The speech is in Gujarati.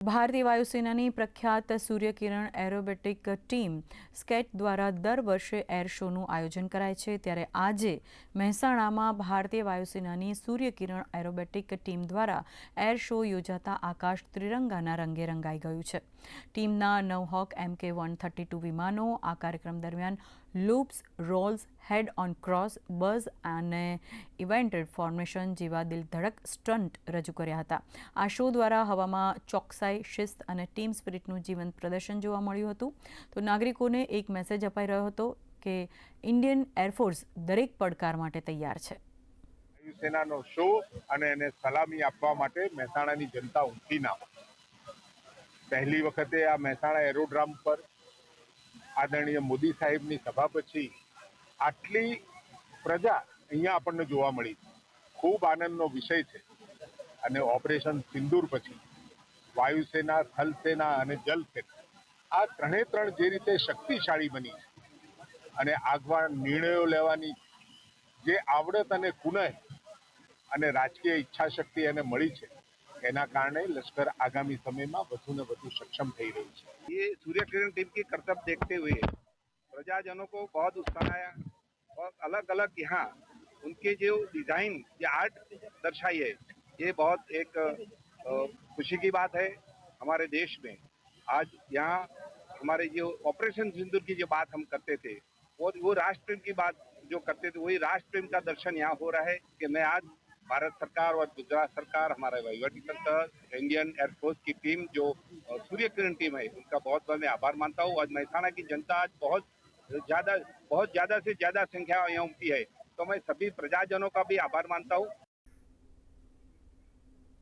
ભારતીય વાયુસેનાની પ્રખ્યાત સૂર્યકિરણ એરોબેટિક ટીમ સ્કેટ દ્વારા દર વર્ષે એર શોનું આયોજન કરાય છે, ત્યારે આજે મહેસાણામાં ભારતીય વાયુસેનાની સૂર્યકિરણ એરોબેટિક ટીમ દ્વારા એર શો યોજાતા આકાશ ત્રિરંગાના રંગે રંગાઈ ગયું છે। ટીમના 9 હોક MK-132 વિમાનો આ કાર્યક્રમ દરમિયાન loops, rolls, head on cross, buzz અને ઇવેન્ટેડ ફોર્મેશન જેવા દિલધડક સ્ટન્ટ રજૂ કર્યા હતા। આ શો દ્વારા હવામાં ચોકસાઈ, શિસ્ત અને ટીમ સ્પિરિટનું જીવંત પ્રદર્શન જોવા મળ્યું હતું। તો નાગરિકોને એક મેસેજ અપાઈ રહ્યો હતો કે ઇન્ડિયન એરફોર્સ દરેક પડકાર માટે તૈયાર છે। વાયુસેનાનો શો અને એને સલામી આપવા માટે મહેસાણાની જનતા ઉમટી ના પહેલી વખતે આ મહેસાણા એરોડ્રામ પર આદરણીય મોદી સાહેબની સભા પછી આટલી પ્રજા અહીંયા આપણને જોવા મળી, ખૂબ આનંદનો વિષય છે। અને ઓપરેશન સિંદૂર પછી વાયુસેના, થલસેના અને જલસેના આ ત્રણ જે રીતે શક્તિશાળી બની છે અને આગવા નિર્ણયો લેવાની જે આવડત અને કુનહ અને રાજકીય ઈચ્છાશક્તિ એને મળી છે, એના કારણે લશ્કર आगामी समय में વધુ ને વધુ सक्षम થઈ રહ્યું છે। ये सूर्य किरण टीम की करतब देखते हुए प्रजाजनों को बहुत उत्साह आया और अलग अलग यहाँ उनके जो डिजाइन या आर्ट दर्शाई है, ये बहुत एक खुशी की बात है। हमारे देश में आज यहाँ हमारे जो ऑपरेशन सिंदूर की जो बात हम करते थे और वो राष्ट्र प्रेम की बात जो करते थे, वही राष्ट्र प्रेम का दर्शन यहाँ हो रहा है कि मैं आज भारत सरकार और गुजरात सरकार, हमारा वहीवटी तंत्र, इंडियन एयरफोर्स की टीम जो सूर्य किरण टीम है, उनका बहुत बहुत मैं आभार मानता हूँ। आज महेसाणा की जनता आज बहुत ज़्यादा से ज़्यादा संख्या यहाँ उमटी है, तो मैं सभी प्रजाजनों का भी आभार मानता हूँ।